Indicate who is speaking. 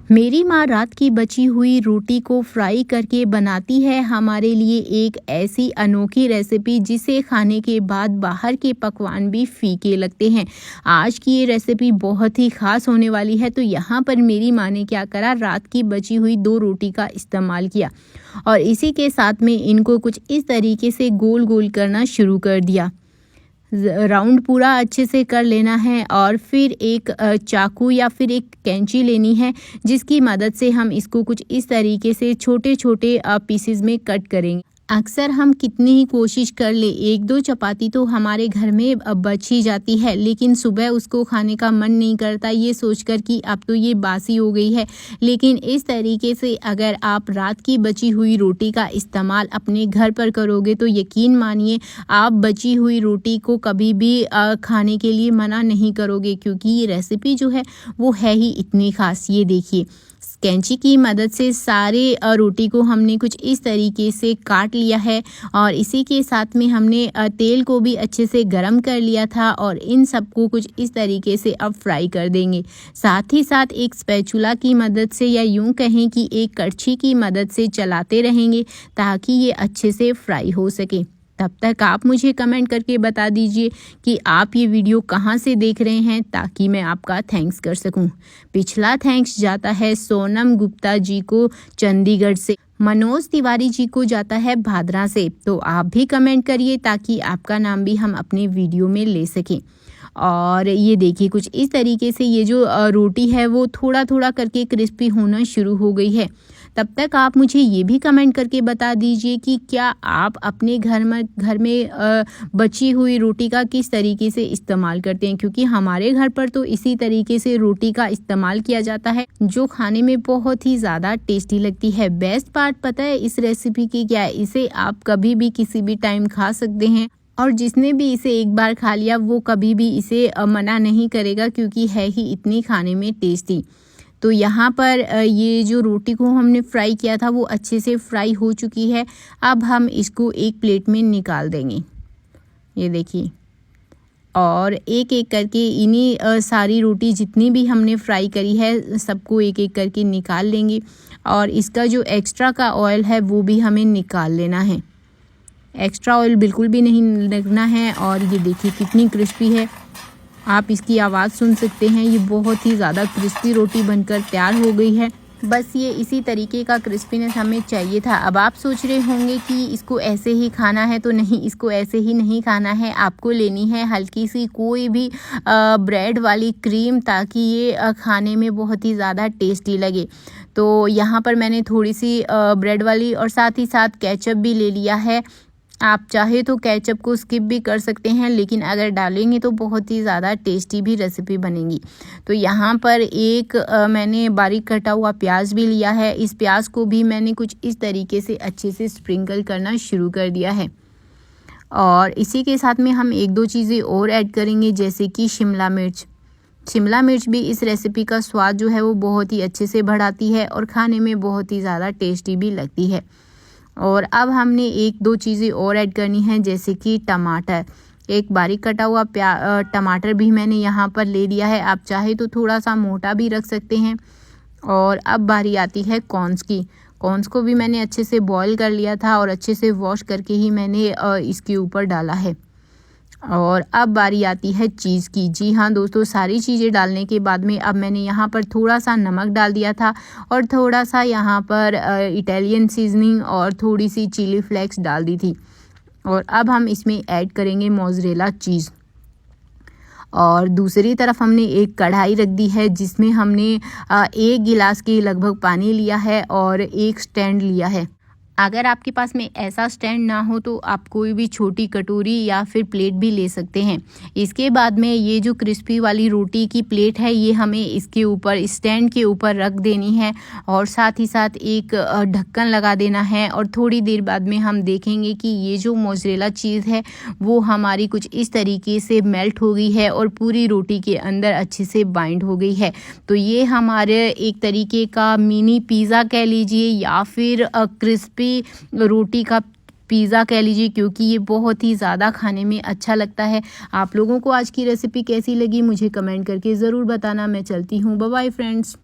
Speaker 1: मेरी माँ रात की बची हुई रोटी को फ्राई करके बनाती है हमारे लिए एक ऐसी अनोखी रेसिपी जिसे खाने के बाद बाहर के पकवान भी फीके लगते हैं। आज की ये रेसिपी बहुत ही ख़ास होने वाली है। तो यहाँ पर मेरी माँ ने क्या करा, रात की बची हुई 2 रोटी का इस्तेमाल किया और इसी के साथ में इनको कुछ इस तरीके से गोल गोल करना शुरू कर दिया। राउंड पूरा अच्छे से कर लेना है और फिर एक चाकू या फिर एक कैंची लेनी है जिसकी मदद से हम इसको कुछ इस तरीके से छोटे छोटे पीसेस में कट करेंगे। अक्सर हम कितनी ही कोशिश कर ले, 1-2 चपाती तो हमारे घर में बच ही जाती है, लेकिन सुबह उसको खाने का मन नहीं करता ये सोचकर कि अब तो ये बासी हो गई है। लेकिन इस तरीके से अगर आप रात की बची हुई रोटी का इस्तेमाल अपने घर पर करोगे तो यकीन मानिए आप बची हुई रोटी को कभी भी खाने के लिए मना नहीं करोगे, क्योंकि ये रेसिपी जो है वो है ही इतनी ख़ास। ये देखिए, कैंची की मदद से सारे रोटी को हमने कुछ इस तरीके से काट लिया है और इसी के साथ में हमने तेल को भी अच्छे से गरम कर लिया था और इन सबको कुछ इस तरीके से अब फ्राई कर देंगे। साथ ही साथ एक स्पैचुला की मदद से या यूं कहें कि एक कड़छी की मदद से चलाते रहेंगे ताकि ये अच्छे से फ्राई हो सके। तब तक आप मुझे कमेंट करके बता दीजिए कि आप ये वीडियो कहाँ से देख रहे हैं ताकि मैं आपका थैंक्स कर सकूं। पिछला थैंक्स जाता है सोनम गुप्ता जी को चंडीगढ़ से, मनोज तिवारी जी को जाता है भादरा से। तो आप भी कमेंट करिए ताकि आपका नाम भी हम अपने वीडियो में ले सकें। और ये देखिए, कुछ इस तरीके से ये जो रोटी है वो थोड़ा थोड़ा करके क्रिस्पी होना शुरू हो गई है। तब तक आप मुझे ये भी कमेंट करके बता दीजिए कि क्या आप अपने घर में बची हुई रोटी का किस तरीके से इस्तेमाल करते हैं, क्योंकि हमारे घर पर तो इसी तरीके से रोटी का इस्तेमाल किया जाता है जो खाने में बहुत ही ज़्यादा टेस्टी लगती है। बेस्ट पार्ट पता है इस रेसिपी की क्या है, इसे आप कभी भी किसी भी टाइम खा सकते हैं और जिसने भी इसे एक बार खा लिया वो कभी भी इसे मना नहीं करेगा, क्योंकि है ही इतनी खाने में टेस्टी। तो यहाँ पर ये जो रोटी को हमने फ्राई किया था वो अच्छे से फ्राई हो चुकी है। अब हम इसको एक प्लेट में निकाल देंगे। ये देखिए, और एक एक करके इन्हीं सारी रोटी जितनी भी हमने फ्राई करी है सबको एक एक करके निकाल लेंगे और इसका जो एक्स्ट्रा का ऑयल है वो भी हमें निकाल लेना है। एक्स्ट्रा ऑयल बिल्कुल भी नहीं लगना है। और ये देखिए कितनी क्रिस्पी है, आप इसकी आवाज़ सुन सकते हैं। ये बहुत ही ज़्यादा क्रिस्पी रोटी बनकर तैयार हो गई है। बस ये इसी तरीके का क्रिस्पीनेस हमें चाहिए था। अब आप सोच रहे होंगे कि इसको ऐसे ही खाना है, तो नहीं, इसको ऐसे ही नहीं खाना है। आपको लेनी है हल्की सी कोई भी ब्रेड वाली क्रीम, ताकि ये खाने में बहुत ही ज़्यादा टेस्टी लगे। तो यहाँ पर मैंने थोड़ी सी ब्रेड वाली और साथ ही साथ केचप भी ले लिया है। आप चाहे तो केचप को स्किप भी कर सकते हैं, लेकिन अगर डालेंगे तो बहुत ही ज़्यादा टेस्टी भी रेसिपी बनेगी। तो यहाँ पर एक मैंने बारीक कटा हुआ प्याज भी लिया है। इस प्याज को भी मैंने कुछ इस तरीके से अच्छे से स्प्रिंकल करना शुरू कर दिया है और इसी के साथ में हम 1-2 चीज़ें और ऐड करेंगे, जैसे कि शिमला मिर्च। शिमला मिर्च भी इस रेसिपी का स्वाद जो है वो बहुत ही अच्छे से बढ़ाती है और खाने में बहुत ही ज़्यादा टेस्टी भी लगती है। और अब हमने 1-2 चीज़ें और ऐड करनी है, जैसे कि टमाटर। एक बारीक कटा हुआ टमाटर भी मैंने यहाँ पर ले लिया है। आप चाहे तो थोड़ा सा मोटा भी रख सकते हैं। और अब बारी आती है कॉर्न्स की। कॉर्न्स को भी मैंने अच्छे से बॉईल कर लिया था और अच्छे से वॉश करके ही मैंने इसके ऊपर डाला है। और अब बारी आती है चीज़ की। जी हाँ दोस्तों, सारी चीज़ें डालने के बाद में अब मैंने यहाँ पर थोड़ा सा नमक डाल दिया था और थोड़ा सा यहाँ पर इटालियन सीजनिंग और थोड़ी सी चिली फ्लेक्स डाल दी थी। और अब हम इसमें ऐड करेंगे मोज़रेला चीज़। और दूसरी तरफ हमने एक कढ़ाई रख दी है जिसमें हमने 1 गिलास के लगभग पानी लिया है और एक स्टैंड लिया है। अगर आपके पास में ऐसा स्टैंड ना हो तो आप कोई भी छोटी कटोरी या फिर प्लेट भी ले सकते हैं। इसके बाद में ये जो क्रिस्पी वाली रोटी की प्लेट है ये हमें इसके ऊपर, स्टैंड के ऊपर रख देनी है और साथ ही साथ एक ढक्कन लगा देना है। और थोड़ी देर बाद में हम देखेंगे कि ये जो मोज़रेला चीज़ है वो हमारी कुछ इस तरीके से मेल्ट हो गई है और पूरी रोटी के अंदर अच्छे से बाइंड हो गई है। तो ये हमारे एक तरीके का मिनी पिज़्ज़ा कह लीजिए या फिर क्रिस्पी रोटी का पिज़्ज़ा कह लीजिए, क्योंकि ये बहुत ही ज़्यादा खाने में अच्छा लगता है। आप लोगों को आज की रेसिपी कैसी लगी मुझे कमेंट करके ज़रूर बताना। मैं चलती हूँ, बाय बाय फ्रेंड्स।